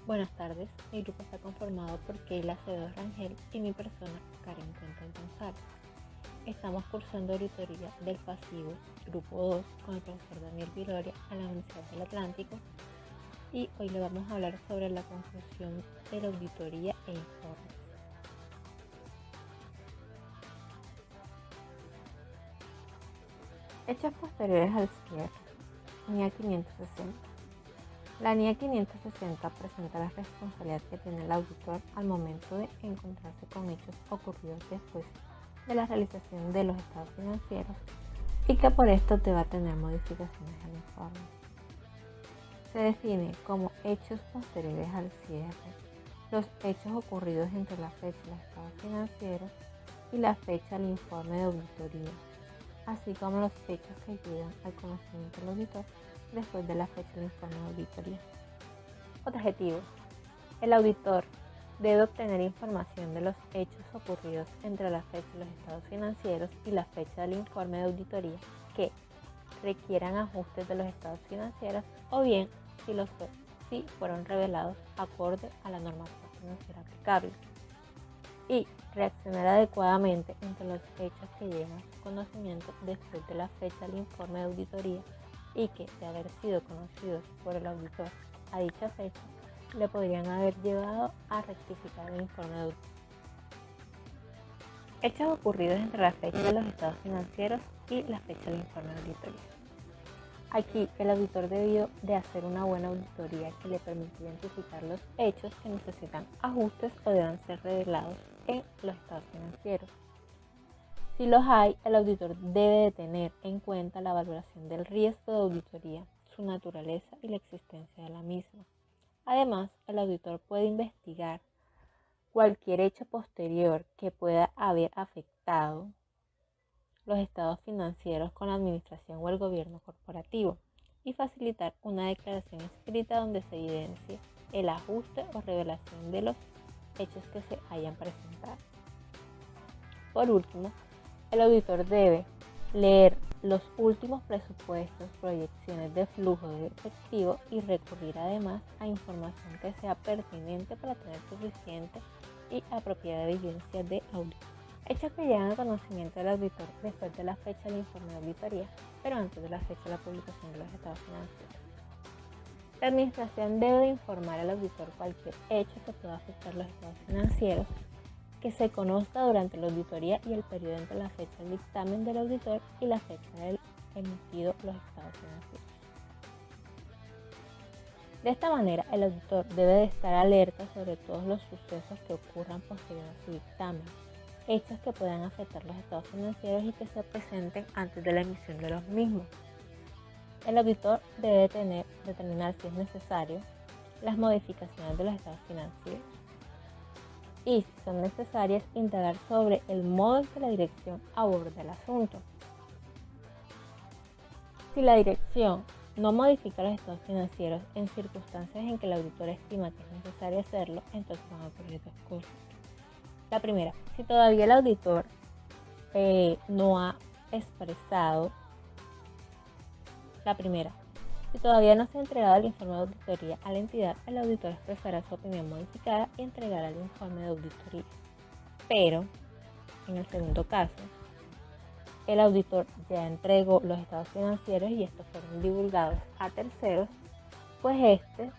Buenas tardes, mi grupo está conformado por Keila Acevedo Rangel y mi persona, Karen Cuentas González. Estamos cursando auditoría del pasivo Grupo 2 con el profesor Daniel Viloria a la Universidad del Atlántico y hoy le vamos a hablar sobre la conclusión de la auditoría e informes. Hechos posteriores al cierre. NIA 560. La NIA 560 presenta la responsabilidad que tiene el auditor al momento de encontrarse con hechos ocurridos después de la realización de los estados financieros y que por esto deba tener modificaciones al informe. Se define como hechos posteriores al cierre los hechos ocurridos entre la fecha de los estados financieros y la fecha del informe de auditoría, así como los hechos que llegan al conocimiento del auditor después de la fecha del informe de auditoría. Objetivo. El auditor debe obtener información de los hechos ocurridos entre la fecha de los estados financieros y la fecha del informe de auditoría que requieran ajustes de los estados financieros o bien si fueron revelados acorde a la normativa financiera aplicable, y reaccionar adecuadamente entre los hechos que llegan a su conocimiento después de la fecha del informe de auditoría y que, de haber sido conocidos por el auditor a dicha fecha, le podrían haber llevado a rectificar el informe de auditoría. Hechos ocurridos entre la fecha de los estados financieros y la fecha del informe de auditoría. Aquí el auditor debió de hacer una buena auditoría que le permita identificar los hechos que necesitan ajustes o deban ser revelados en los estados financieros. Si los hay, el auditor debe de tener en cuenta la valoración del riesgo de auditoría, su naturaleza y la existencia de la misma. Además, el auditor puede investigar cualquier hecho posterior que pueda haber afectado los estados financieros con la administración o el gobierno corporativo y facilitar una declaración escrita donde se evidencie el ajuste o revelación de los hechos que se hayan presentado. Por último, el auditor debe leer los últimos presupuestos, proyecciones de flujo de efectivo y recurrir además a información que sea pertinente para tener suficiente y apropiada evidencia de auditoría. Hechos que llegan al conocimiento del auditor después de la fecha del informe de auditoría, pero antes de la fecha de la publicación de los estados financieros. La administración debe informar al auditor cualquier hecho que pueda afectar los estados financieros que se conozca durante la auditoría y el periodo entre la fecha del dictamen del auditor y la fecha del emitido los estados financieros. De esta manera, el auditor debe de estar alerta sobre todos los sucesos que ocurran posterior a su dictamen, hechos que puedan afectar los estados financieros y que se presenten antes de la emisión de los mismos. El auditor debe determinar si es necesario las modificaciones de los estados financieros y, si son necesarias, indagar sobre el modo en que la dirección aborda el asunto. Si la dirección no modifica los estados financieros en circunstancias en que el auditor estima que es necesario hacerlo, entonces van a ocurrir dos cosas. La primera, si todavía el auditor no ha expresado, si todavía no se ha entregado el informe de auditoría a la entidad, el auditor expresará su opinión modificada y entregará el informe de auditoría. Pero, en el segundo caso, el auditor ya entregó los estados financieros y estos fueron divulgados a terceros, pues este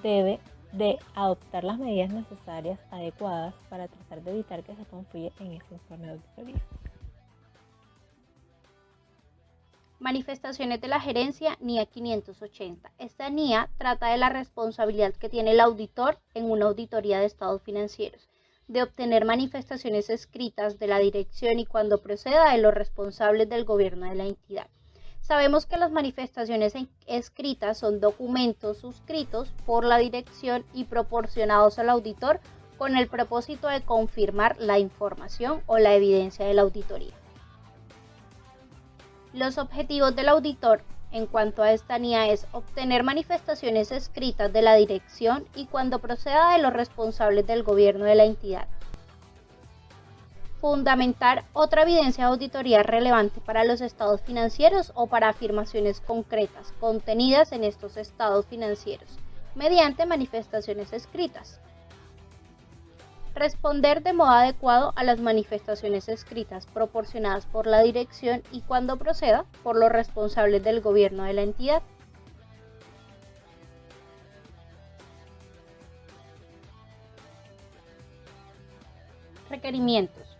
debe de adoptar las medidas necesarias adecuadas para tratar de evitar que se confíe en ese informe de auditoría. Manifestaciones de la gerencia NIA 580. Esta NIA trata de la responsabilidad que tiene el auditor en una auditoría de estados financieros, de obtener manifestaciones escritas de la dirección y cuando proceda de los responsables del gobierno de la entidad. Sabemos que las manifestaciones escritas son documentos suscritos por la dirección y proporcionados al auditor con el propósito de confirmar la información o la evidencia de la auditoría. Los objetivos del auditor en cuanto a esta NIA es obtener manifestaciones escritas de la dirección y cuando proceda de los responsables del gobierno de la entidad. Fundamentar otra evidencia de auditoría relevante para los estados financieros o para afirmaciones concretas contenidas en estos estados financieros mediante manifestaciones escritas. Responder de modo adecuado a las manifestaciones escritas proporcionadas por la dirección y, cuando proceda, por los responsables del gobierno de la entidad. Requerimientos.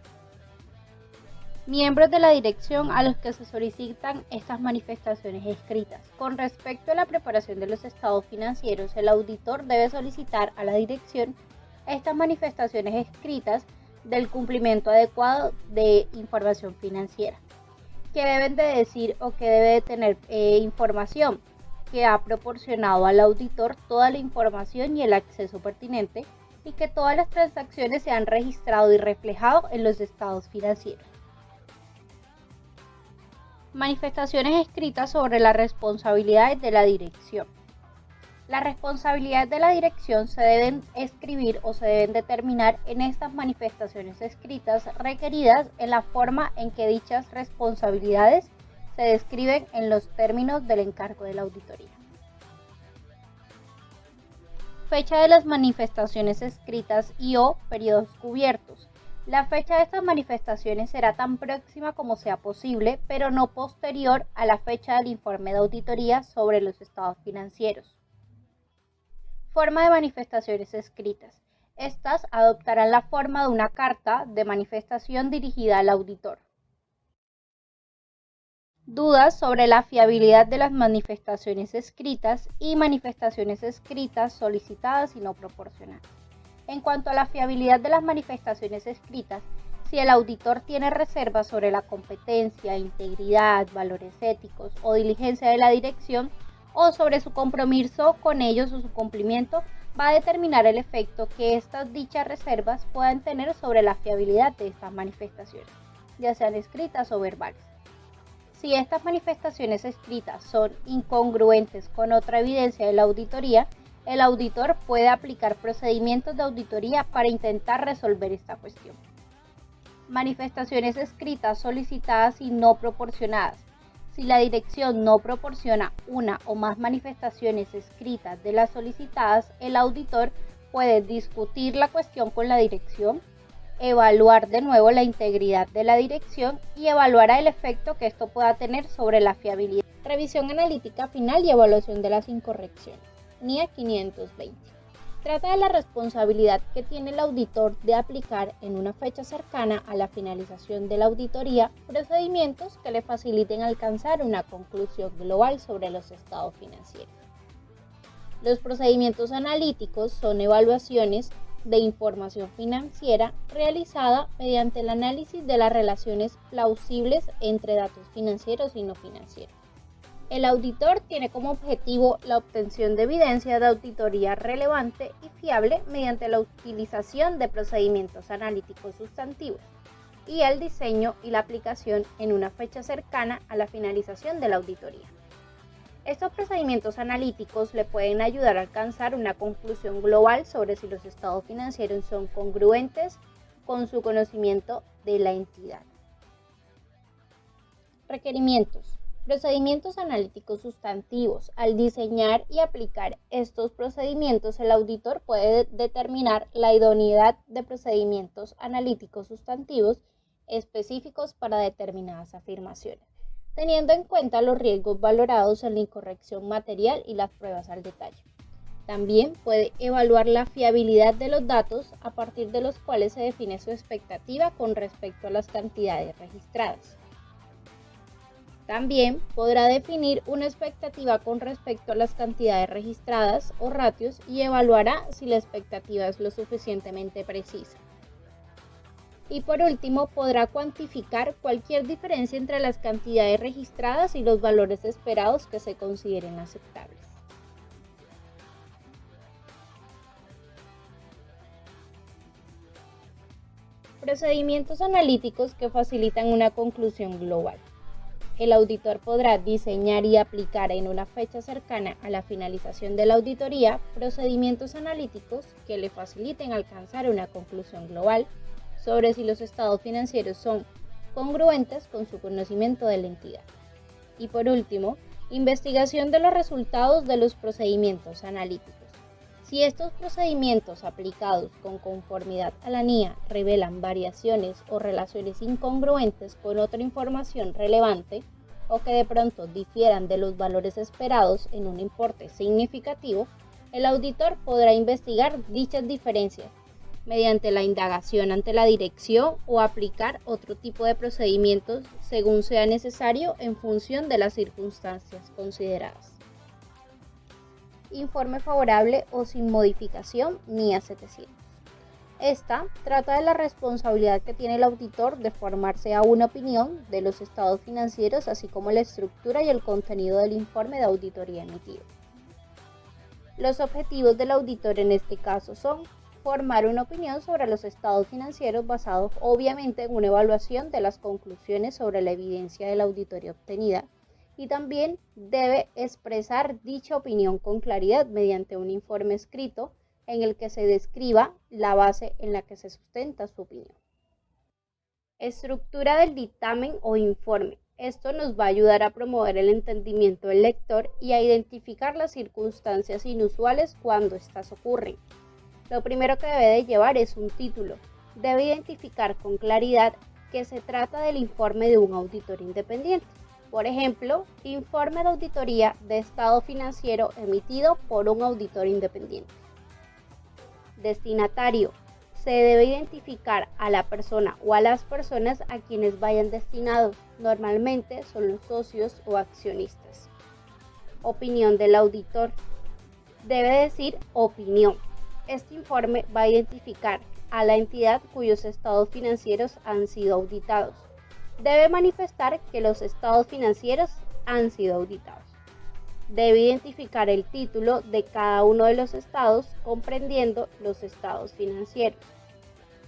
Miembros de la dirección a los que se solicitan estas manifestaciones escritas. Con respecto a la preparación de los estados financieros, el auditor debe solicitar a la dirección estas manifestaciones escritas del cumplimiento adecuado de información financiera, que deben de decir o que debe de tener información que ha proporcionado al auditor toda la información y el acceso pertinente, y que todas las transacciones se han registrado y reflejado en los estados financieros. Manifestaciones escritas sobre las responsabilidades de la dirección. Las responsabilidades de la dirección se deben escribir o se deben determinar en estas manifestaciones escritas requeridas en la forma en que dichas responsabilidades se describen en los términos del encargo de la auditoría. Fecha de las manifestaciones escritas y o periodos cubiertos. La fecha de estas manifestaciones será tan próxima como sea posible, pero no posterior a la fecha del informe de auditoría sobre los estados financieros. Forma de manifestaciones escritas. Estas adoptarán la forma de una carta de manifestación dirigida al auditor. Dudas sobre la fiabilidad de las manifestaciones escritas y manifestaciones escritas solicitadas y no proporcionadas. En cuanto a la fiabilidad de las manifestaciones escritas, si el auditor tiene reservas sobre la competencia, integridad, valores éticos o diligencia de la dirección, o sobre su compromiso con ellos o su cumplimiento, va a determinar el efecto que estas dichas reservas puedan tener sobre la fiabilidad de estas manifestaciones, ya sean escritas o verbales. Si estas manifestaciones escritas son incongruentes con otra evidencia de la auditoría, el auditor puede aplicar procedimientos de auditoría para intentar resolver esta cuestión. Manifestaciones escritas solicitadas y no proporcionadas. Si la dirección no proporciona una o más manifestaciones escritas de las solicitadas, el auditor puede discutir la cuestión con la dirección, evaluar de nuevo la integridad de la dirección y evaluará el efecto que esto pueda tener sobre la fiabilidad. Revisión analítica final y evaluación de las incorrecciones. NIA 520. Trata de la responsabilidad que tiene el auditor de aplicar en una fecha cercana a la finalización de la auditoría procedimientos que le faciliten alcanzar una conclusión global sobre los estados financieros. Los procedimientos analíticos son evaluaciones de información financiera realizada mediante el análisis de las relaciones plausibles entre datos financieros y no financieros. El auditor tiene como objetivo la obtención de evidencia de auditoría relevante y fiable mediante la utilización de procedimientos analíticos sustantivos y el diseño y la aplicación en una fecha cercana a la finalización de la auditoría. Estos procedimientos analíticos le pueden ayudar a alcanzar una conclusión global sobre si los estados financieros son congruentes con su conocimiento de la entidad. Requerimientos. Procedimientos analíticos sustantivos. Al diseñar y aplicar estos procedimientos, el auditor puede determinar la idoneidad de procedimientos analíticos sustantivos específicos para determinadas afirmaciones, teniendo en cuenta los riesgos valorados en la incorrección material y las pruebas al detalle. También puede evaluar la fiabilidad de los datos a partir de los cuales se define su expectativa con respecto a las cantidades registradas. También podrá definir una expectativa con respecto a las cantidades registradas o ratios y evaluará si la expectativa es lo suficientemente precisa. Y por último, podrá cuantificar cualquier diferencia entre las cantidades registradas y los valores esperados que se consideren aceptables. Procedimientos analíticos que facilitan una conclusión global. El auditor podrá diseñar y aplicar en una fecha cercana a la finalización de la auditoría procedimientos analíticos que le faciliten alcanzar una conclusión global sobre si los estados financieros son congruentes con su conocimiento de la entidad. Y por último, investigación de los resultados de los procedimientos analíticos. Si estos procedimientos aplicados con conformidad a la NIA revelan variaciones o relaciones incongruentes con otra información relevante o que de pronto difieran de los valores esperados en un importe significativo, el auditor podrá investigar dichas diferencias mediante la indagación ante la dirección o aplicar otro tipo de procedimientos según sea necesario en función de las circunstancias consideradas. Informe favorable o sin modificación NIA 700. Esta trata de la responsabilidad que tiene el auditor de formarse a una opinión de los estados financieros, así como la estructura y el contenido del informe de auditoría emitido. Los objetivos del auditor en este caso son formar una opinión sobre los estados financieros basados obviamente en una evaluación de las conclusiones sobre la evidencia de la auditoría obtenida, y también debe expresar dicha opinión con claridad mediante un informe escrito en el que se describa la base en la que se sustenta su opinión. Estructura del dictamen o informe. Esto nos va a ayudar a promover el entendimiento del lector y a identificar las circunstancias inusuales cuando éstas ocurren. Lo primero que debe de llevar es un título. Debe identificar con claridad que se trata del informe de un auditor independiente. Por ejemplo, informe de auditoría de estado financiero emitido por un auditor independiente. Destinatario. Se debe identificar a la persona o a las personas a quienes vayan destinados. Normalmente son los socios o accionistas. Opinión del auditor. Debe decir opinión. Este informe va a identificar a la entidad cuyos estados financieros han sido auditados. Debe manifestar que los estados financieros han sido auditados. Debe identificar el título de cada uno de los estados, comprendiendo los estados financieros.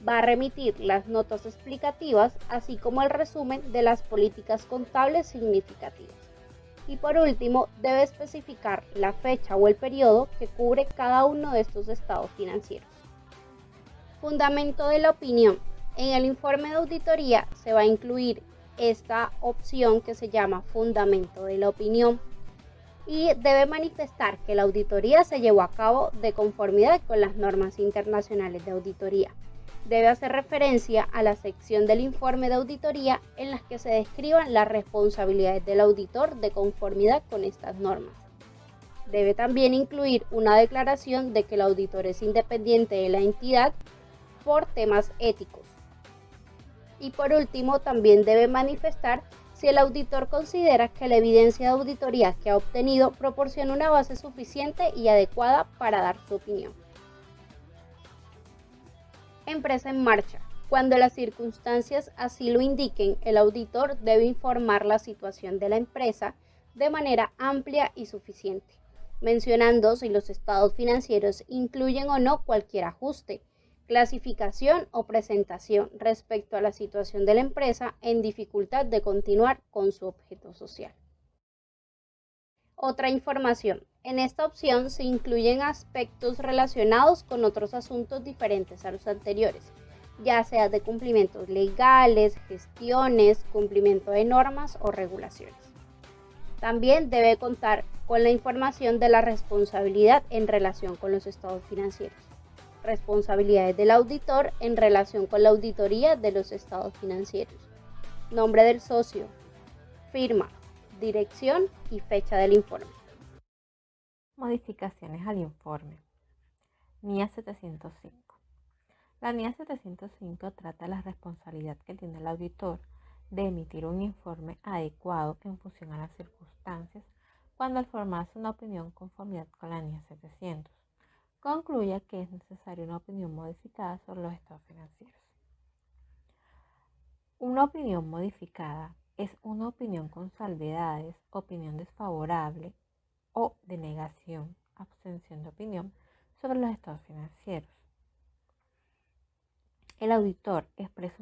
Va a remitir las notas explicativas, así como el resumen de las políticas contables significativas. Y por último, debe especificar la fecha o el periodo que cubre cada uno de estos estados financieros. Fundamento de la opinión. En el informe de auditoría se va a incluir esta opción que se llama fundamento de la opinión y debe manifestar que la auditoría se llevó a cabo de conformidad con las normas internacionales de auditoría. Debe hacer referencia a la sección del informe de auditoría en las que se describan las responsabilidades del auditor de conformidad con estas normas. Debe también incluir una declaración de que el auditor es independiente de la entidad por temas éticos. Y por último, también debe manifestar si el auditor considera que la evidencia de auditoría que ha obtenido proporciona una base suficiente y adecuada para dar su opinión. Empresa en marcha. Cuando las circunstancias así lo indiquen, el auditor debe informar la situación de la empresa de manera amplia y suficiente, mencionando si los estados financieros incluyen o no cualquier ajuste, clasificación o presentación respecto a la situación de la empresa en dificultad de continuar con su objeto social. Otra información. En esta opción se incluyen aspectos relacionados con otros asuntos diferentes a los anteriores, ya sea de cumplimientos legales, gestiones, cumplimiento de normas o regulaciones. También debe contar con la información de la responsabilidad en relación con los estados financieros, responsabilidades del auditor en relación con la auditoría de los estados financieros, nombre del socio, firma, dirección y fecha del informe. Modificaciones al informe. NIA 705. La NIA 705 trata de la responsabilidad que tiene el auditor de emitir un informe adecuado en función a las circunstancias cuando al formarse una opinión conformidad con la NIA 700 concluya que es necesaria una opinión modificada sobre los estados financieros. Una opinión modificada es una opinión con salvedades, opinión desfavorable o de negación, abstención de opinión sobre los estados financieros. El auditor expresa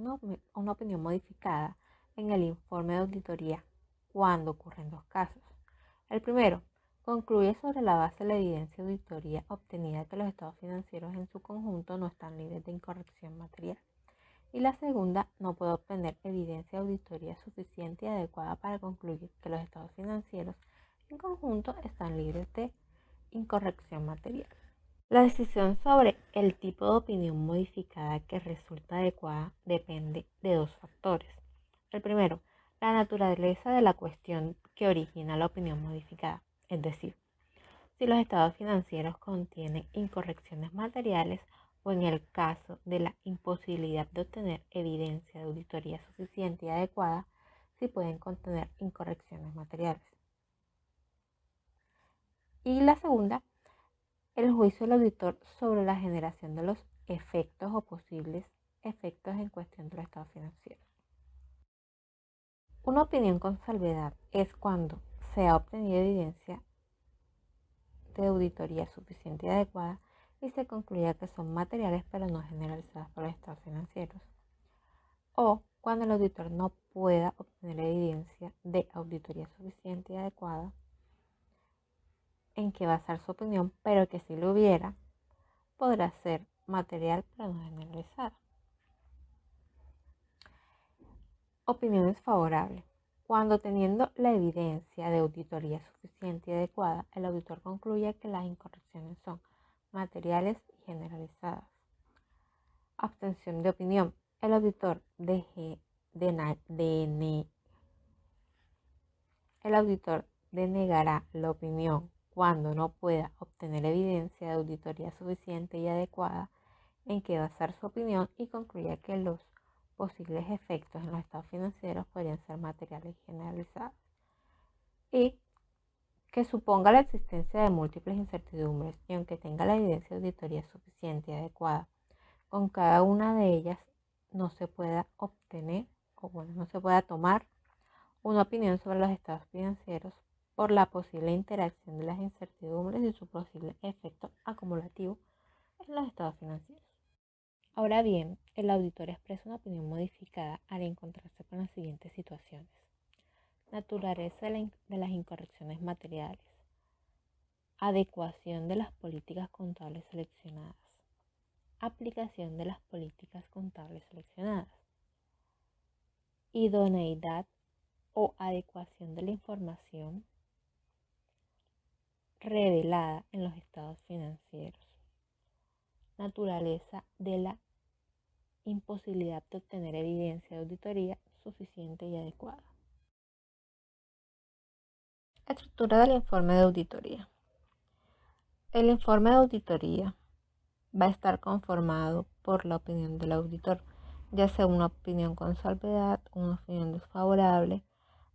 una opinión modificada en el informe de auditoría cuando ocurren dos casos. El primero, concluye sobre la base de la evidencia de auditoría obtenida que los estados financieros en su conjunto no están libres de incorrección material. Y la segunda, no puede obtener evidencia de auditoría suficiente y adecuada para concluir que los estados financieros en conjunto están libres de incorrección material. La decisión sobre el tipo de opinión modificada que resulta adecuada depende de dos factores. El primero, la naturaleza de la cuestión que origina la opinión modificada, es decir, si los estados financieros contienen incorrecciones materiales o en el caso de la imposibilidad de obtener evidencia de auditoría suficiente y adecuada, si pueden contener incorrecciones materiales. Y la segunda, el juicio del auditor sobre la generación de los efectos o posibles efectos en cuestión de los estados financieros. Una opinión con salvedad es cuando se ha obtenido evidencia de auditoría suficiente y adecuada y se concluya que son materiales pero no generalizadas por los estados financieros. O cuando el auditor no pueda obtener evidencia de auditoría suficiente y adecuada en que basar su opinión, pero que si lo hubiera, podrá ser material pero no generalizada. Opiniones favorables. Cuando teniendo la evidencia de auditoría suficiente y adecuada, el auditor concluye que las incorrecciones son materiales y generalizadas. Abstención de opinión. El auditor denegará la opinión cuando no pueda obtener evidencia de auditoría suficiente y adecuada en que basar su opinión y concluya que los posibles efectos en los estados financieros podrían ser materiales y generalizados. Y que suponga la existencia de múltiples incertidumbres y aunque tenga la evidencia de auditoría suficiente y adecuada, con cada una de ellas no se pueda obtener no se pueda tomar una opinión sobre los estados financieros por la posible interacción de las incertidumbres y su posible efecto acumulativo en los estados financieros. Ahora bien, el auditor expresa una opinión modificada al encontrarse con las siguientes situaciones. Naturaleza de las incorrecciones materiales. Adecuación de las políticas contables seleccionadas. Aplicación de las políticas contables seleccionadas. Idoneidad o adecuación de la información revelada en los estados financieros. Naturaleza de la imposibilidad de obtener evidencia de auditoría suficiente y adecuada. Estructura del informe de auditoría. El informe de auditoría va a estar conformado por la opinión del auditor, ya sea una opinión con salvedad, una opinión desfavorable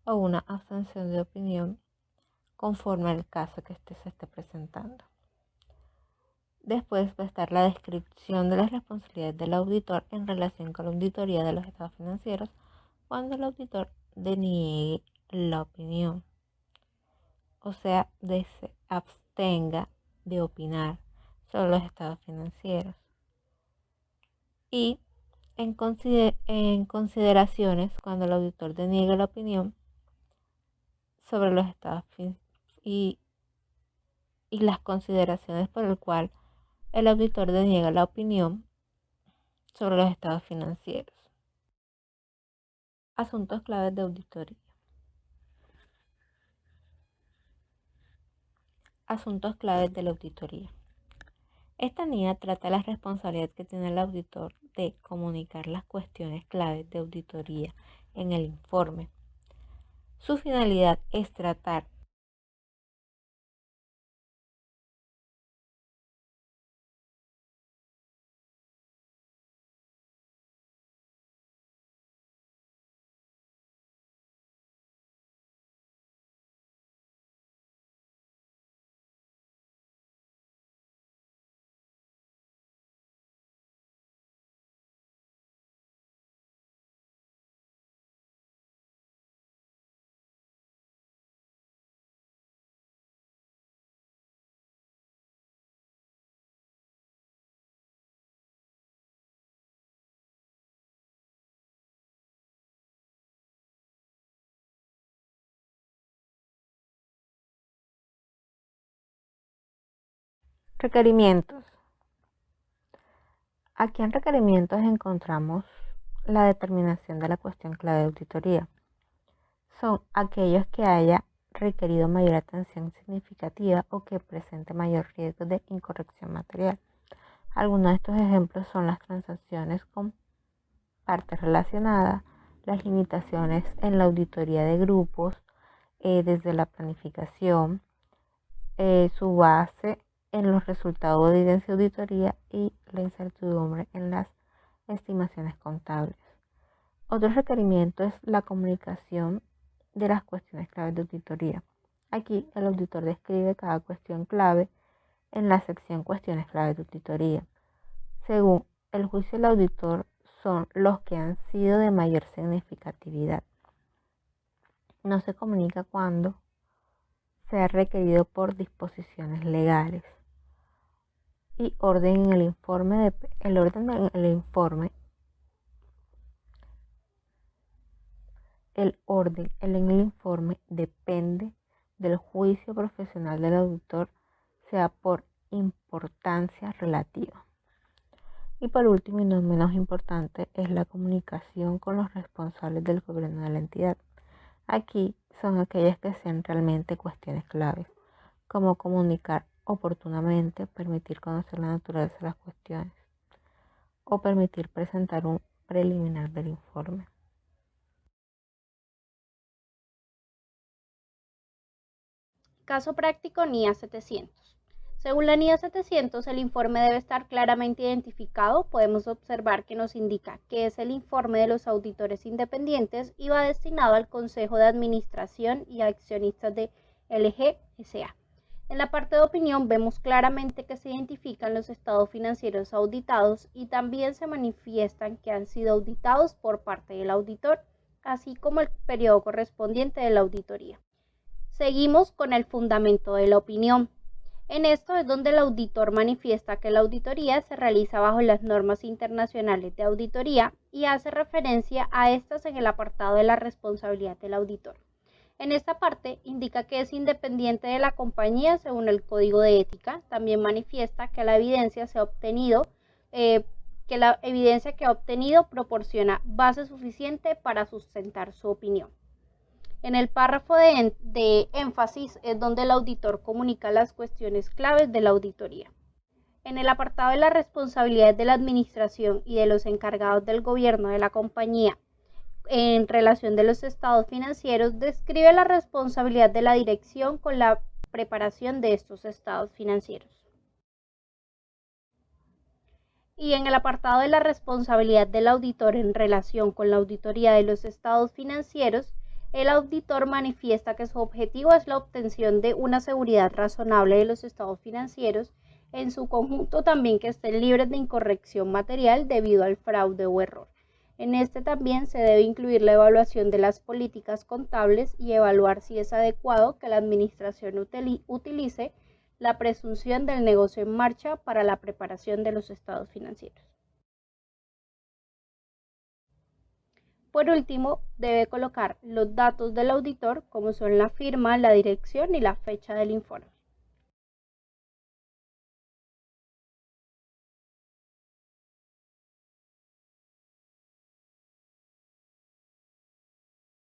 o una abstención de opinión conforme al caso que se esté presentando. Después va a estar la descripción de las responsabilidades del auditor en relación con la auditoría de los estados financieros cuando el auditor deniegue la opinión, o sea, se abstenga de opinar sobre los estados financieros. Y en consideraciones, cuando el auditor deniegue la opinión sobre los estados y las consideraciones por el cual el auditor deniega la opinión sobre los estados financieros. Asuntos claves de auditoría. Asuntos claves de la auditoría. Esta NIA trata la responsabilidad que tiene el auditor de comunicar las cuestiones claves de auditoría en el informe. Su finalidad es tratar requerimientos. Aquí en requerimientos encontramos la determinación de la cuestión clave de auditoría. Son aquellos que haya requerido mayor atención significativa o que presente mayor riesgo de incorrección material. Algunos de estos ejemplos son las transacciones con partes relacionadas, las limitaciones en la auditoría de grupos, desde la planificación, su base en los resultados de evidencia de auditoría y la incertidumbre en las estimaciones contables. Otro requerimiento es la comunicación de las cuestiones claves de auditoría. Aquí el auditor describe cada cuestión clave en la sección cuestiones claves de auditoría. Según el juicio del auditor, son los que han sido de mayor significatividad. No se comunica cuando sea requerido por disposiciones legales. Y orden en el informe el orden en el informe depende del juicio profesional del auditor, sea por importancia relativa. Y por último, y no menos importante, es la comunicación con los responsables del gobierno de la entidad. Aquí son aquellas que sean realmente cuestiones claves, como comunicar oportunamente, permitir conocer la naturaleza de las cuestiones o permitir presentar un preliminar del informe. Caso práctico NIA 700. Según la NIA 700, el informe debe estar claramente identificado. Podemos observar que nos indica que es el informe de los auditores independientes y va destinado al Consejo de Administración y accionistas de LG S.A. En la parte de opinión vemos claramente que se identifican los estados financieros auditados y también se manifiestan que han sido auditados por parte del auditor, así como el periodo correspondiente de la auditoría. Seguimos con el fundamento de la opinión. En esto es donde el auditor manifiesta que la auditoría se realiza bajo las normas internacionales de auditoría y hace referencia a estas en el apartado de la responsabilidad del auditor. En esta parte indica que es independiente de la compañía según el Código de Ética. También manifiesta que la evidencia que ha obtenido proporciona base suficiente para sustentar su opinión. En el párrafo de énfasis es donde el auditor comunica las cuestiones claves de la auditoría. En el apartado de las responsabilidades de la administración y de los encargados del gobierno de la compañía en relación de los estados financieros, describe la responsabilidad de la dirección con la preparación de estos estados financieros. Y en el apartado de la responsabilidad del auditor en relación con la auditoría de los estados financieros, el auditor manifiesta que su objetivo es la obtención de una seguridad razonable de los estados financieros, en su conjunto también que estén libres de incorrección material debido al fraude o error. En este también se debe incluir la evaluación de las políticas contables y evaluar si es adecuado que la administración utilice la presunción del negocio en marcha para la preparación de los estados financieros. Por último, debe colocar los datos del auditor, como son la firma, la dirección y la fecha del informe.